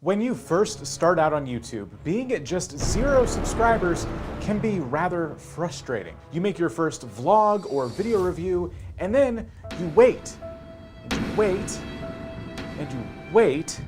When you first start out on YouTube, being at just 0 subscribers can be rather frustrating. You make your first vlog or video review, and then you wait, and you wait, and you wait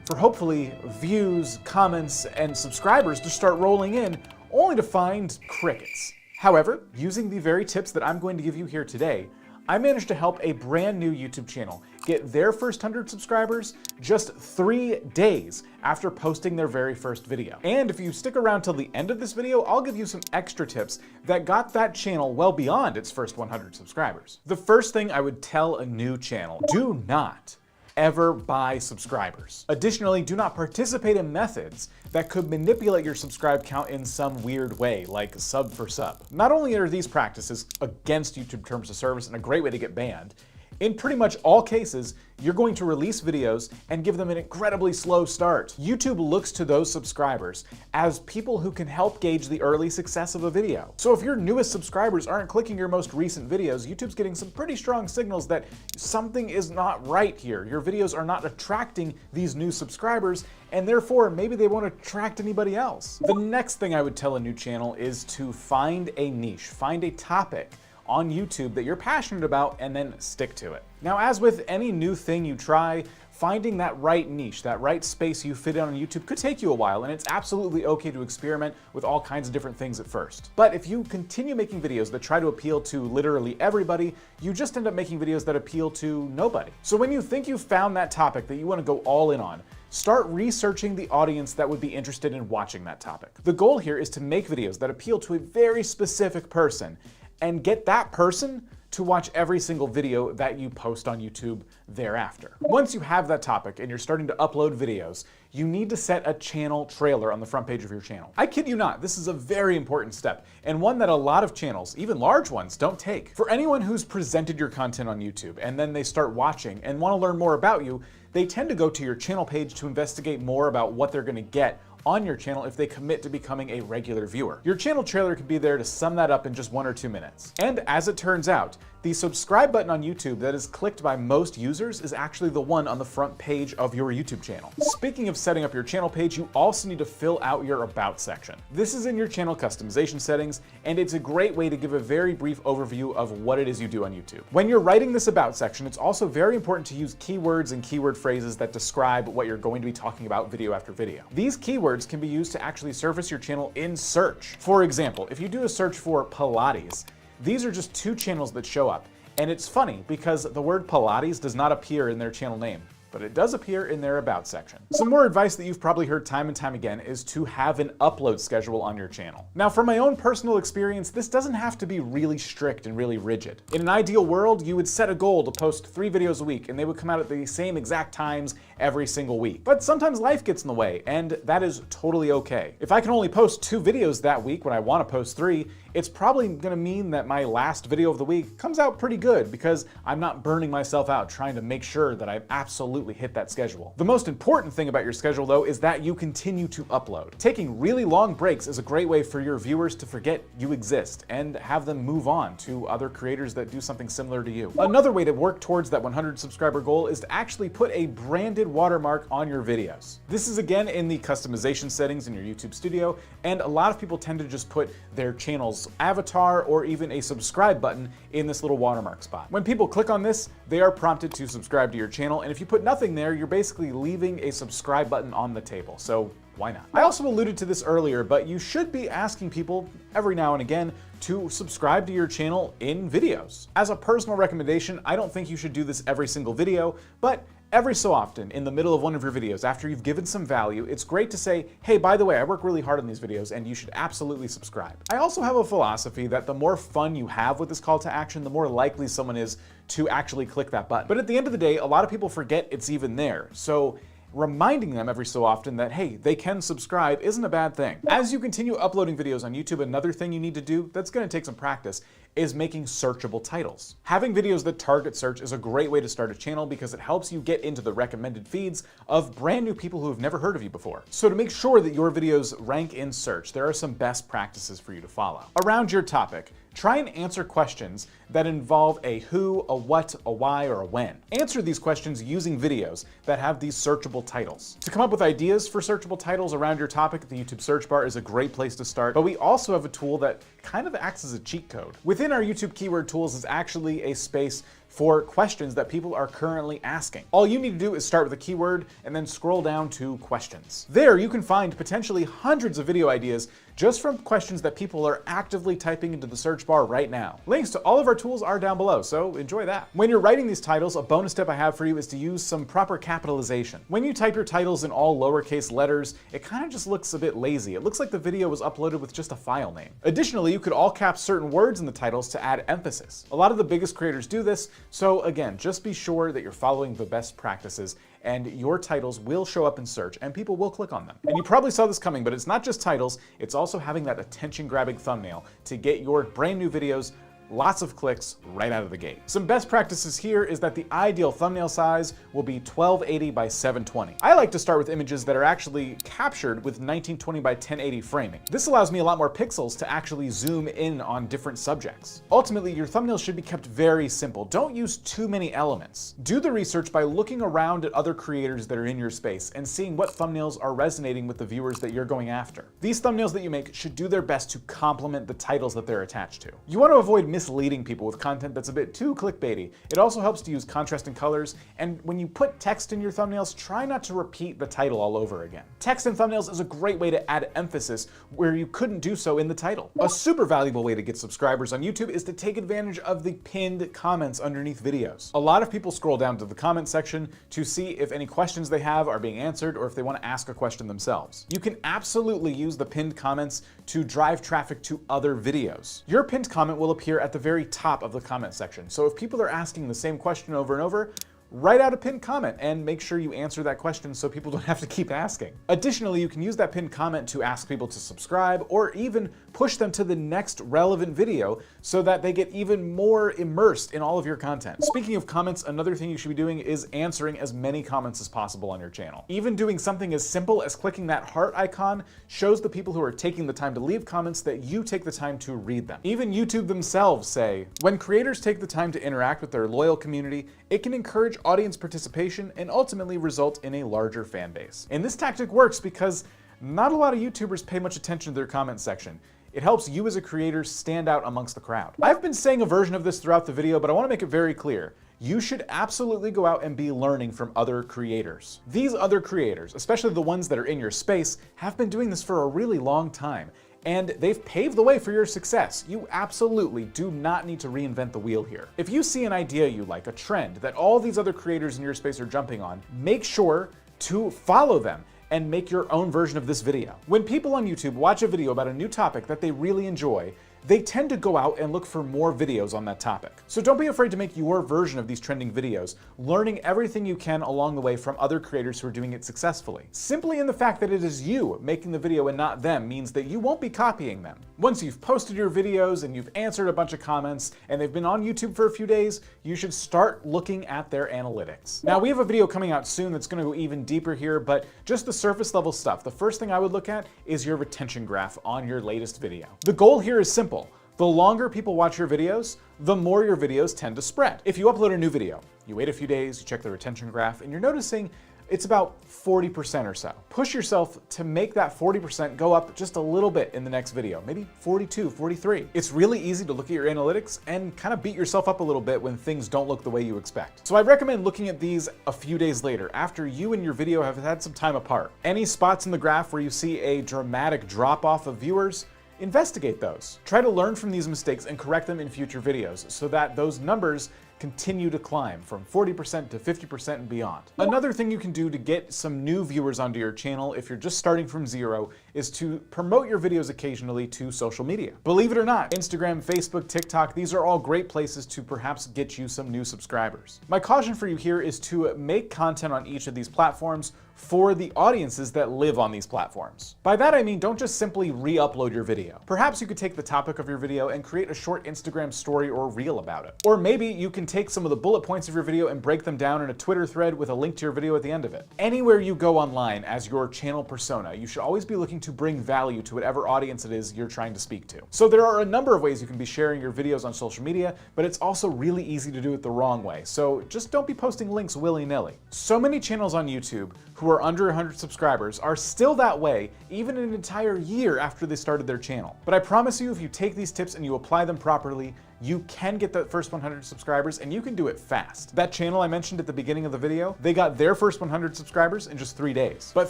for hopefully views, comments, and subscribers to start rolling in, only to find crickets. However, using the very tips that I'm going to give you here today, I managed to help a brand new YouTube channel get their first 100 subscribers just 3 days after posting their very first video. And if you stick around till the end of this video, I'll give you some extra tips that got that channel well beyond its first 100 subscribers. The first thing I would tell a new channel, do not ever buy subscribers. Additionally, do not participate in methods that could manipulate your subscribe count in some weird way, like sub for sub. Not only are these practices against YouTube terms of service and a great way to get banned, in pretty much all cases, you're going to release videos and give them an incredibly slow start. YouTube looks to those subscribers as people who can help gauge the early success of a video. So if your newest subscribers aren't clicking your most recent videos, YouTube's getting some pretty strong signals that something is not right here. Your videos are not attracting these new subscribers, and therefore maybe they won't attract anybody else. The next thing I would tell a new channel is to find a niche, find a topic on YouTube that you're passionate about, and then stick to it. Now, as with any new thing you try, finding that right niche, that right space you fit in on YouTube could take you a while, and it's absolutely okay to experiment with all kinds of different things at first. But if you continue making videos that try to appeal to literally everybody, you just end up making videos that appeal to nobody. So when you think you've found that topic that you want to go all in on, start researching the audience that would be interested in watching that topic. The goal here is to make videos that appeal to a very specific person, and get that person to watch every single video that you post on YouTube thereafter. Once you have that topic and you're starting to upload videos, you need to set a channel trailer on the front page of your channel. I kid you not, this is a very important step, and one that a lot of channels, even large ones, don't take. For anyone who's presented your content on YouTube and then they start watching and want to learn more about you, they tend to go to your channel page to investigate more about what they're going to get on your channel if they commit to becoming a regular viewer. Your channel trailer could be there to sum that up in just 1 or 2 minutes. And as it turns out, the subscribe button on YouTube that is clicked by most users is actually the one on the front page of your YouTube channel. Speaking of setting up your channel page, you also need to fill out your About section. This is in your channel customization settings, and it's a great way to give a very brief overview of what it is you do on YouTube. When you're writing this About section, it's also very important to use keywords and keyword phrases that describe what you're going to be talking about video after video. These keywords can be used to actually surface your channel in search. For example, if you do a search for Pilates, these are just 2 channels that show up. And it's funny because the word Pilates does not appear in their channel name, but it does appear in their About section. Some more advice that you've probably heard time and time again is to have an upload schedule on your channel. Now, from my own personal experience, this doesn't have to be really strict and really rigid. In an ideal world, you would set a goal to post 3 videos a week, and they would come out at the same exact times every single week. But sometimes life gets in the way, and that is totally okay. If I can only post 2 videos that week when I want to post 3, it's probably gonna mean that my last video of the week comes out pretty good because I'm not burning myself out trying to make sure that I absolutely hit that schedule. The most important thing about your schedule, though, is that you continue to upload. Taking really long breaks is a great way for your viewers to forget you exist and have them move on to other creators that do something similar to you. Another way to work towards that 100 subscriber goal is to actually put a branded watermark on your videos. This is again in the customization settings in your YouTube studio, and a lot of people tend to just put their channel's avatar or even a subscribe button in this little watermark spot. When people click on this, they are prompted to subscribe to your channel, and if you put nothing there, you're basically leaving a subscribe button on the table, so why not? I also alluded to this earlier, but you should be asking people every now and again to subscribe to your channel in videos. As a personal recommendation, I don't think you should do this every single video, but every so often, in the middle of one of your videos, after you've given some value, it's great to say, hey, by the way, I work really hard on these videos and you should absolutely subscribe. I also have a philosophy that the more fun you have with this call to action, the more likely someone is to actually click that button. But at the end of the day, a lot of people forget it's even there. So reminding them every so often that, hey, they can subscribe isn't a bad thing. As you continue uploading videos on YouTube, another thing you need to do that's gonna take some practice is making searchable titles. Having videos that target search is a great way to start a channel because it helps you get into the recommended feeds of brand new people who have never heard of you before. So to make sure that your videos rank in search, there are some best practices for you to follow. Around your topic, Try and answer questions that involve a who, a what, a why, or a when. Answer these questions using videos that have these searchable titles. To come up with ideas for searchable titles around your topic, the YouTube search bar is a great place to start, but we also have a tool that kind of acts as a cheat code. Within our YouTube keyword tools is actually a space for questions that people are currently asking. All you need to do is start with a keyword and then scroll down to questions. There you can find potentially hundreds of video ideas just from questions that people are actively typing into the search bar right now. Links to all of our tools are down below, so enjoy that. When you're writing these titles, a bonus tip I have for you is to use some proper capitalization. When you type your titles in all lowercase letters, it kind of just looks a bit lazy. It looks like the video was uploaded with just a file name. Additionally, you could all cap certain words in the titles to add emphasis. A lot of the biggest creators do this, so again, just be sure that you're following the best practices and your titles will show up in search and people will click on them. And you probably saw this coming, but it's not just titles, it's also having that attention-grabbing thumbnail to get your brand new videos lots of clicks right out of the gate. Some best practices here is that the ideal thumbnail size will be 1280 by 720. I like to start with images that are actually captured with 1920 by 1080 framing. This allows me a lot more pixels to actually zoom in on different subjects. Ultimately, your thumbnails should be kept very simple. Don't use too many elements. Do the research by looking around at other creators that are in your space and seeing what thumbnails are resonating with the viewers that you're going after. These thumbnails that you make should do their best to complement the titles that they're attached to. You want to avoid misleading people with content that's a bit too clickbaity. It also helps to use contrasting colors, and when you put text in your thumbnails, try not to repeat the title all over again. Text in thumbnails is a great way to add emphasis where you couldn't do so in the title. A super valuable way to get subscribers on YouTube is to take advantage of the pinned comments underneath videos. A lot of people scroll down to the comment section to see if any questions they have are being answered or if they want to ask a question themselves. You can absolutely use the pinned comments to drive traffic to other videos. Your pinned comment will appear at the very top of the comment section. So if people are asking the same question over and over, write out a pinned comment and make sure you answer that question so people don't have to keep asking. Additionally, you can use that pinned comment to ask people to subscribe or even push them to the next relevant video so that they get even more immersed in all of your content. Speaking of comments, another thing you should be doing is answering as many comments as possible on your channel. Even doing something as simple as clicking that heart icon shows the people who are taking the time to leave comments that you take the time to read them. Even YouTube themselves say, when creators take the time to interact with their loyal community, it can encourage audience participation and ultimately result in a larger fan base. And this tactic works because not a lot of YouTubers pay much attention to their comment section. It helps you as a creator stand out amongst the crowd. I've been saying a version of this throughout the video, but I want to make it very clear. You should absolutely go out and be learning from other creators. These other creators, especially the ones that are in your space, have been doing this for a really long time, and they've paved the way for your success. You absolutely do not need to reinvent the wheel here. If you see an idea you like, a trend that all these other creators in your space are jumping on, make sure to follow them and make your own version of this video. When people on YouTube watch a video about a new topic that they really enjoy, they tend to go out and look for more videos on that topic. So don't be afraid to make your version of these trending videos, learning everything you can along the way from other creators who are doing it successfully. Simply in the fact that it is you making the video and not them means that you won't be copying them. Once you've posted your videos and you've answered a bunch of comments and they've been on YouTube for a few days, you should start looking at their analytics. Now we have a video coming out soon that's gonna go even deeper here, but just the surface level stuff. The first thing I would look at is your retention graph on your latest video. The goal here is simple. The longer people watch your videos, the more your videos tend to spread. If you upload a new video, you wait a few days, you check the retention graph, and you're noticing it's about 40% or so. Push yourself to make that 40% go up just a little bit in the next video, maybe 42, 43. It's really easy to look at your analytics and kind of beat yourself up a little bit when things don't look the way you expect. So I recommend looking at these a few days later, after you and your video have had some time apart. Any spots in the graph where you see a dramatic drop off of viewers, investigate those. Try to learn from these mistakes and correct them in future videos so that those numbers continue to climb from 40% to 50% and beyond. Another thing you can do to get some new viewers onto your channel if you're just starting from zero is to promote your videos occasionally to social media. Believe it or not, Instagram, Facebook, TikTok, these are all great places to perhaps get you some new subscribers. My caution for you here is to make content on each of these platforms for the audiences that live on these platforms. By that I mean don't just simply re-upload your video. Perhaps you could take the topic of your video and create a short Instagram story or reel about it. Or maybe you can take some of the bullet points of your video and break them down in a Twitter thread with a link to your video at the end of it. Anywhere you go online as your channel persona, you should always be looking to bring value to whatever audience it is you're trying to speak to. So there are a number of ways you can be sharing your videos on social media, but it's also really easy to do it the wrong way. So just don't be posting links willy-nilly. So many channels on YouTube who are under 100 subscribers are still that way even an entire year after they started their channel. But I promise you, if you take these tips and you apply them properly, you can get the first 100 subscribers, and you can do it fast. That channel I mentioned at the beginning of the video, they got their first 100 subscribers in just 3 days. But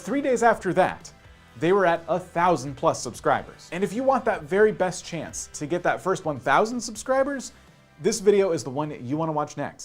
3 days after that, they were at 1,000+ subscribers. And if you want that very best chance to get that first 1,000 subscribers, this video is the one you want to watch next.